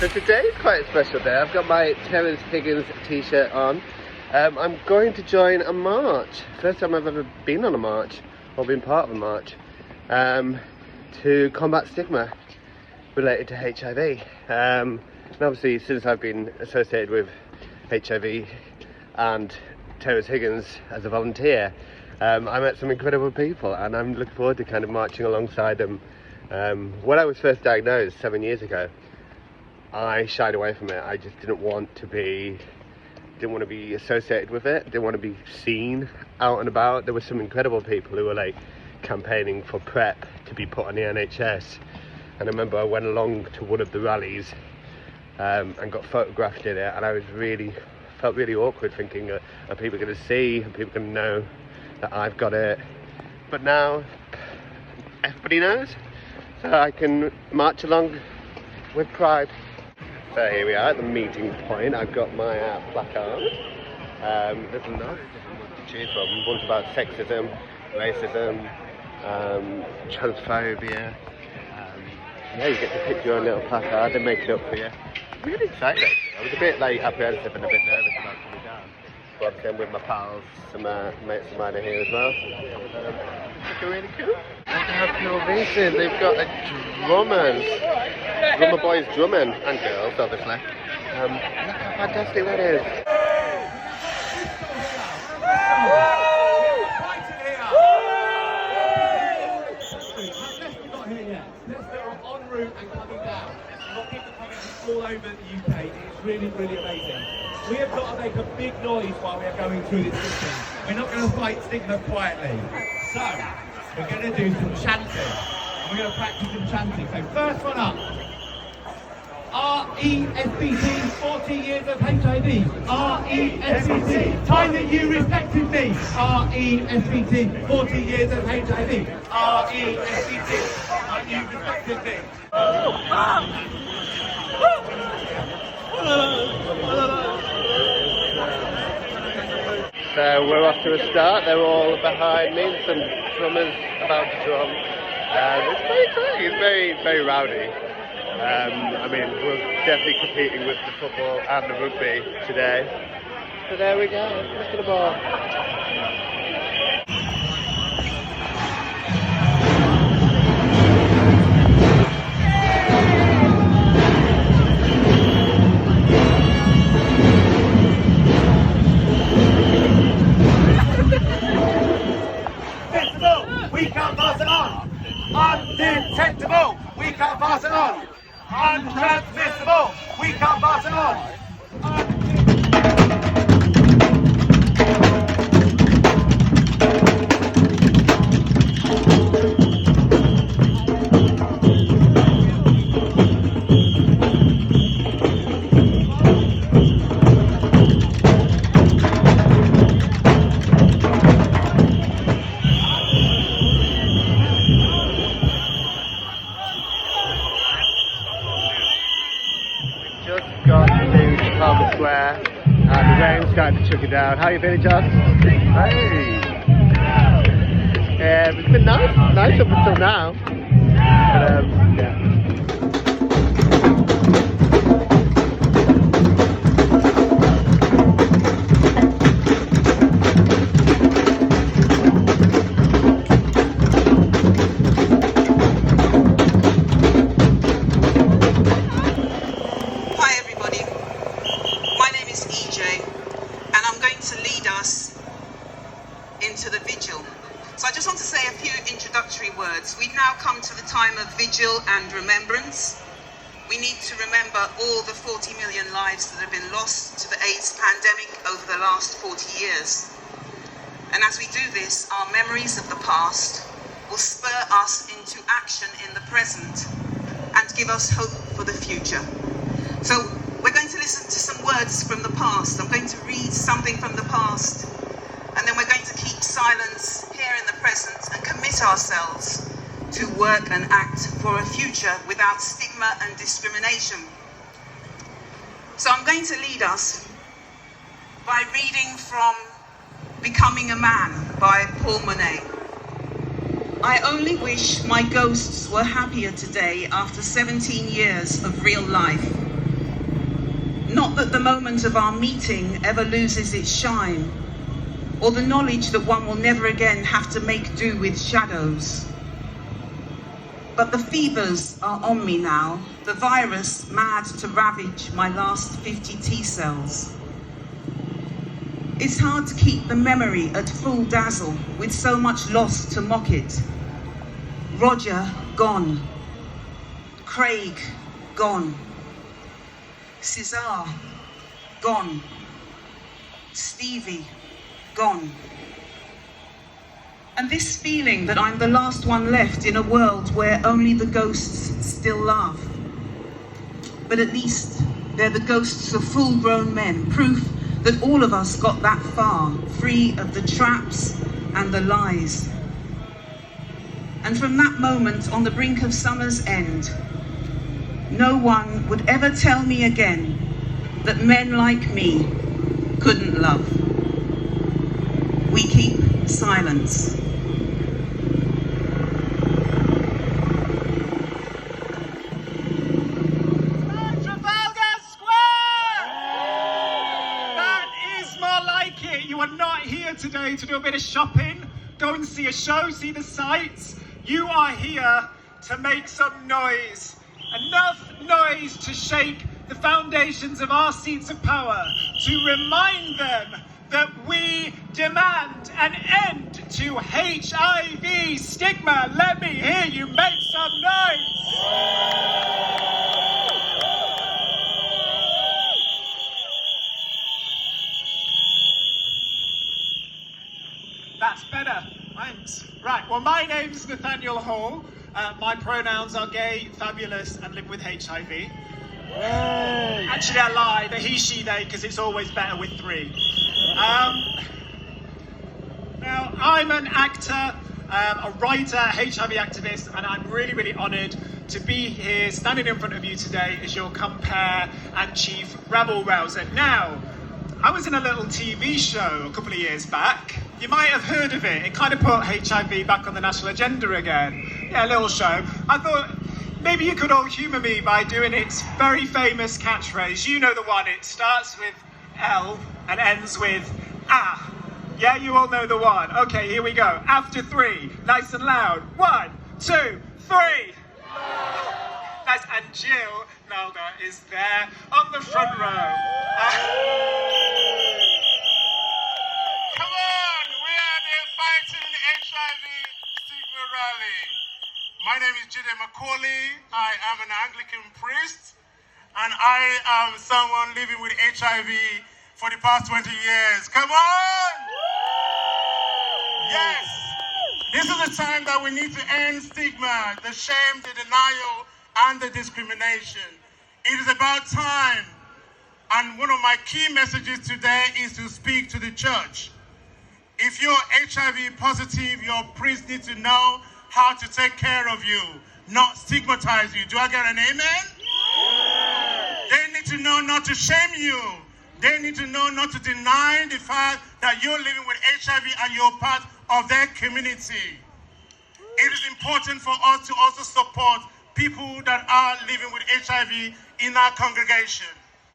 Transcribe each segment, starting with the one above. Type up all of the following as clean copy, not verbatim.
So today's quite a special day. I've got my Terence Higgins t-shirt on. I'm going to join a march. First time I've ever been on a march, or been part of a march, to combat stigma related to HIV. And obviously since I've been associated with HIV and Terence Higgins as a volunteer, I met some incredible people, and I'm looking forward to kind of marching alongside them. When I was first diagnosed 7 years ago, I shied away from it. I just didn't want to be associated with it, didn't want to be seen out and about. There were some incredible people who were like campaigning for PrEP to be put on the NHS, and I remember I went along to one of the rallies and got photographed in it, and I felt really awkward, thinking, are people going to see, are people going to know that I've got it? But now everybody knows, so I can march along with pride. So here we are at the meeting point. I've got my placard. There's a lot to choose from. One's about sexism, racism, transphobia. Yeah, you get to pick your own little placard and make it up for you. Really excited actually. I was a bit like apprehensive and a bit nervous about coming down. But obviously I'm with my pals, some mates of mine are here as well. Looking really cool. Look how cool this is. They've got a drummer boys drumming, and girls obviously. Look how fantastic that is. En route and coming down. We've got people coming from all over the UK. It's really, really amazing. We have got to make a big noise while we are going through this system. We're not going to fight stigma quietly. So, we're going to do some chanting. We're going to practice some chanting. So, first one up. R-E-S-B-T, 40 years of HIV. R-E-S-B-T, time that you respected me. R-E-S-B-t, 40 years of HIV. R-E-S-B-t, time you respected me. So we're off to a start. They're all behind me. Some drummers about to drum. It's very exciting. It's very, very rowdy. I mean, we're definitely competing with the football and the rugby today. So there we go. Look at the ball. We can't pass it on. Undetectable. We can't pass it on. Untransmissible. We can't pass it on. Got to Trafalgar Square and the rain's starting to chuck it down. How are you feeling, John? Hey! It's been nice up until now. But, yeah. into the Vigil. So I just want to say a few introductory words. We've now come to the time of vigil and remembrance. We need to remember all the 40 million lives that have been lost to the AIDS pandemic over the last 40 years. And as we do this, our memories of the past will spur us into action in the present and give us hope for the future. So we're going to listen to some words from the past. I'm going to read something from the past, and then we're going to keep silence here in the present and commit ourselves to work and act for a future without stigma and discrimination. So I'm going to lead us by reading from Becoming a Man by Paul Monet. I only wish my ghosts were happier today after 17 years of real life. Not that the moment of our meeting ever loses its shine, or the knowledge that one will never again have to make do with shadows. But the fevers are on me now, the virus mad to ravage my last 50 T cells. It's hard to keep the memory at full dazzle with so much loss to mock it. Roger, gone. Craig, gone. Cesar, gone. Stevie, gone. And this feeling that I'm the last one left in a world where only the ghosts still laugh. But at least they're the ghosts of full-grown men, proof that all of us got that far, free of the traps and the lies. And from that moment on the brink of summer's end, no one would ever tell me again that men like me couldn't love. We keep silence. Trafalgar Square! That is more like it. You are not here today to do a bit of shopping, go and see a show, see the sights. You are here to make some noise. Enough noise to shake the foundations of our seats of power, to remind them that we demand an end to HIV stigma. Let me hear you make some noise. That's better. Thanks. Right, well, my name's Nathaniel Hall. My pronouns are gay, fabulous, and live with HIV. Yay. Actually, I lie. The he, she, they, because it's always better with three. Now, I'm an actor, a writer, HIV activist, and I'm really, really honoured to be here, standing in front of you today as your compare and chief rabble rouser. Now, I was in a little TV show a couple of years back. You might have heard of it. It kind of put HIV back on the national agenda again. Yeah, a little show. I thought maybe you could all humour me by doing its very famous catchphrase. You know the one. It starts with L and ends with ah. Yeah, you all know the one. Okay, here we go. After three, nice and loud. 1, 2, 3. Nice. And Jill Nalda is there on the front row. Come on, we are the Fighting HIV Stigma Rally. My name is Jide Macaulay. I am an Anglican priest, and I am someone living with HIV for the past 20 years. Come on! Yes! This is the time that we need to end stigma, the shame, the denial, and the discrimination. It is about time. And one of my key messages today is to speak to the church. If you're HIV positive, your priest needs to know how to take care of you, not stigmatize you. Do I get an amen? Yeah. They need to know not to shame you. They need to know not to deny the fact that you're living with HIV and you're part of their community. It is important for us to also support people that are living with HIV in our congregation.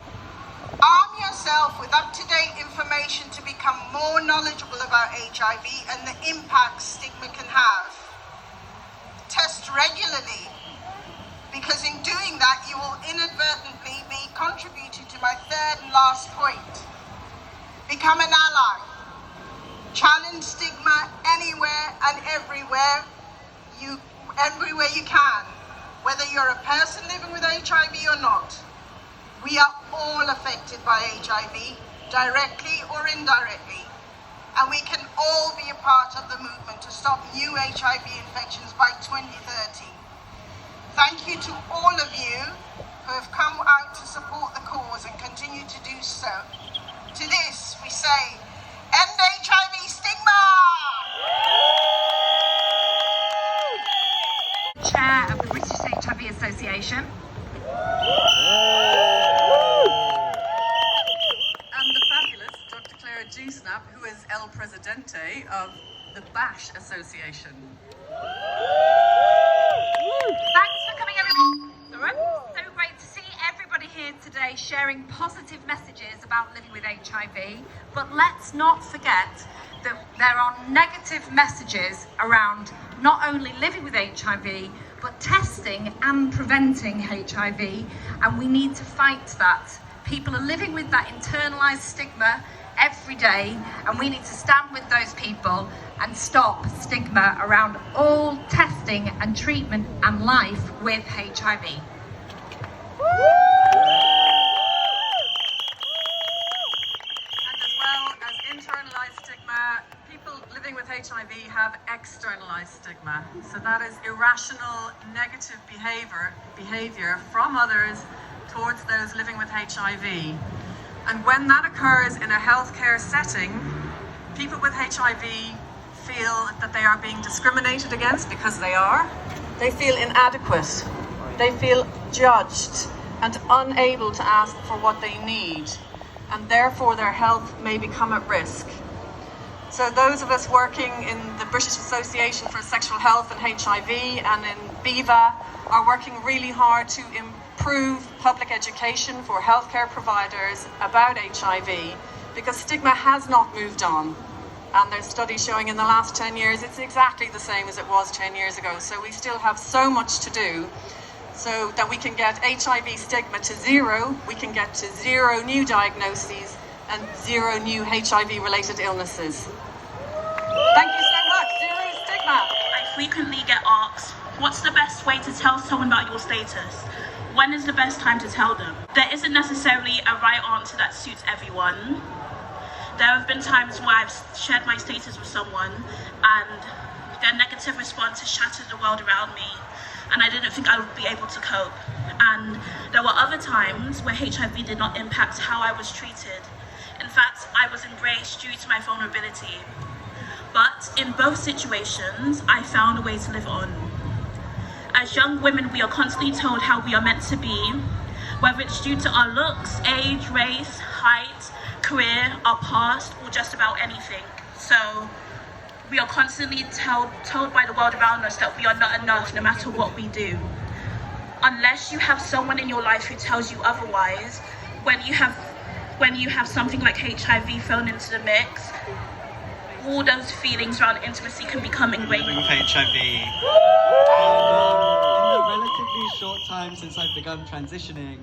Arm yourself with up-to-date information to become more knowledgeable about HIV and the impact stigma can have. Test regularly, because in doing that you will inadvertently be contributing to my third and last point. Become an ally. Challenge stigma anywhere and everywhere you can, whether you're a person living with HIV or not. We are all affected by HIV, directly or indirectly, and we can all be a part of the movement to stop new HIV infections by 2030. Thank you to all of you who have come out to support the cause and continue to do so. To this, we say, end HIV stigma! Chair of the British HIV Association. And the fabulous Dr. Clara G-Snap, who is El Presidente of the BASH Association. Thanks for coming, everyone. All right. So great to see everybody here today sharing positive messages about living with HIV, but let's not forget that there are negative messages around not only living with HIV, but testing and preventing HIV, and we need to fight that. People are living with that internalised stigma every day, and we need to stand with those people and stop stigma around all testing and treatment and life with HIV. And as well as internalized stigma, people living with HIV have externalized stigma. So that is irrational, negative behavior from others towards those living with HIV. And when that occurs in a healthcare setting, people with HIV feel that they are being discriminated against because they are. They feel inadequate. They feel judged and unable to ask for what they need. And therefore their health may become at risk. So those of us working in the British Association for Sexual Health and HIV and in BIVA are working really hard to improve public education for healthcare providers about HIV, because stigma has not moved on. And there's studies showing in the last 10 years it's exactly the same as it was 10 years ago. So we still have so much to do so that we can get HIV stigma to zero, we can get to zero new diagnoses and zero new HIV-related illnesses. Thank you so much. Zero stigma. I frequently get asked, what's the best way to tell someone about your status? When is the best time to tell them? There isn't necessarily a right answer that suits everyone. There have been times where I've shared my status with someone and their negative response has shattered the world around me, and I didn't think I would be able to cope. And there were other times where HIV did not impact how I was treated. In fact, I was embraced due to my vulnerability. But in both situations, I found a way to live on. As young women, we are constantly told how we are meant to be, whether it's due to our looks, age, race, height, career, our past, or just about anything. So we are constantly told by the world around us that we are not enough no matter what we do. Unless you have someone in your life who tells you otherwise, when you have something like HIV thrown into the mix, all those feelings around intimacy can become ingrained. With HIV. In the relatively short time since I've begun transitioning,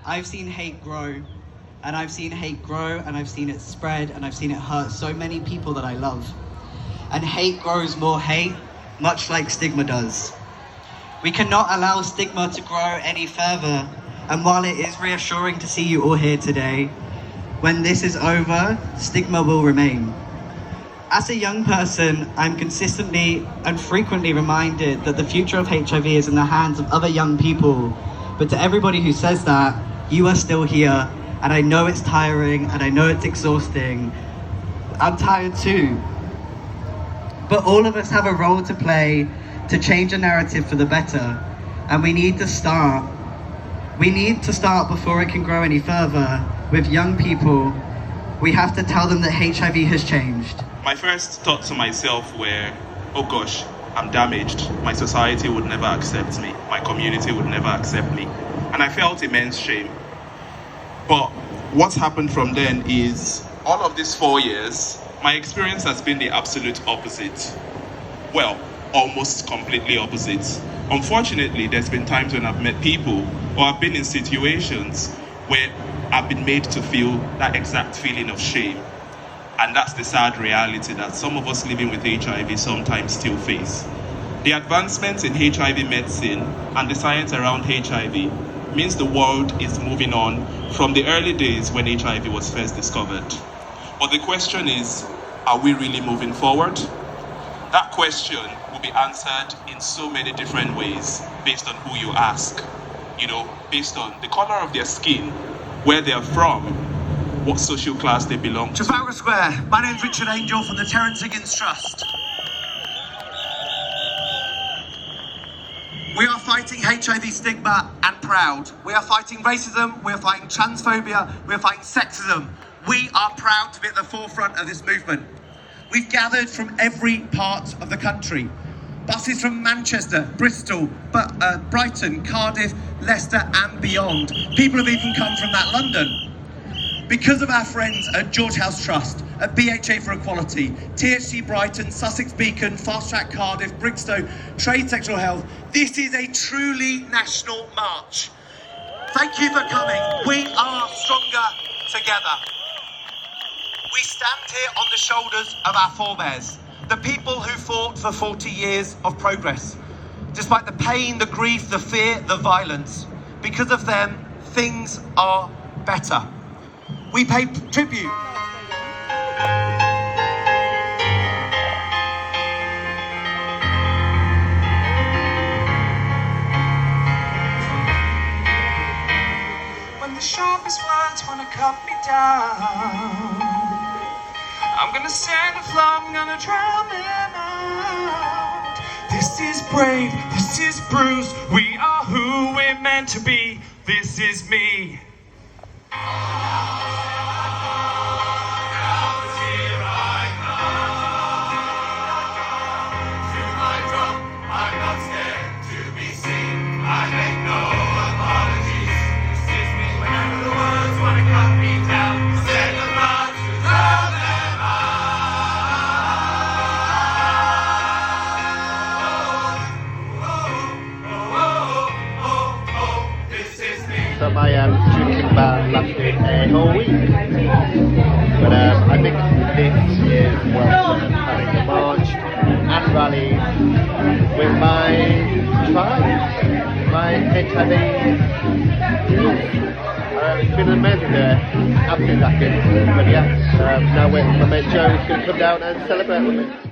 I've seen hate grow, and I've seen hate grow, and I've seen it spread, and I've seen it hurt so many people that I love. And hate grows more hate, much like stigma does. We cannot allow stigma to grow any further, and while it is reassuring to see you all here today, when this is over, stigma will remain. As a young person, I'm consistently and frequently reminded that the future of HIV is in the hands of other young people. But to everybody who says that, you are still here, and I know it's tiring, and I know it's exhausting. I'm tired too. But all of us have a role to play to change a narrative for the better, and we need to start. We need to start before it can grow any further. With young people, we have to tell them that HIV has changed. My first thoughts to myself were, oh gosh, I'm damaged. My society would never accept me. My community would never accept me. And I felt immense shame. But what's happened from then is, all of these 4 years, my experience has been the absolute opposite. Well, almost completely opposite. Unfortunately, there's been times when I've met people or I've been in situations where I've been made to feel that exact feeling of shame. And that's the sad reality that some of us living with HIV sometimes still face. The advancements in HIV medicine and the science around HIV means the world is moving on from the early days when HIV was first discovered. But the question is, are we really moving forward? That question will be answered in so many different ways based on who you ask. You know, based on the color of their skin, where they're from, what social class they belong to. Trafalgar Square. My name's Richard Angel from the Terence Higgins Trust. We are fighting HIV stigma and proud. We are fighting racism, we are fighting transphobia, we are fighting sexism. We are proud to be at the forefront of this movement. We've gathered from every part of the country. Buses from Manchester, Bristol, Brighton, Cardiff, Leicester and beyond. People have even come from that London. Because of our friends at George House Trust, at BHA for Equality, THC Brighton, Sussex Beacon, Fast Track Cardiff, Brigstow, Trade Sexual Health, this is a truly national march. Thank you for coming. We are stronger together. We stand here on the shoulders of our forebears, the people who fought for 40 years of progress. Despite the pain, the grief, the fear, the violence, because of them, things are better. We pay tribute. When the sharpest words wanna cut me down, I'm gonna stand afloat, I'm gonna drown them out. This is brave, this is bruised, we are who we're meant to be, this is me. So my drinking ban lasted a whole week, but I think this is welcome, having a march and rally with my tribe, my HIV youth. It's been an amazing day, absolutely lacking, but yeah, now waiting for my mate Joe who's going to come down and celebrate with me.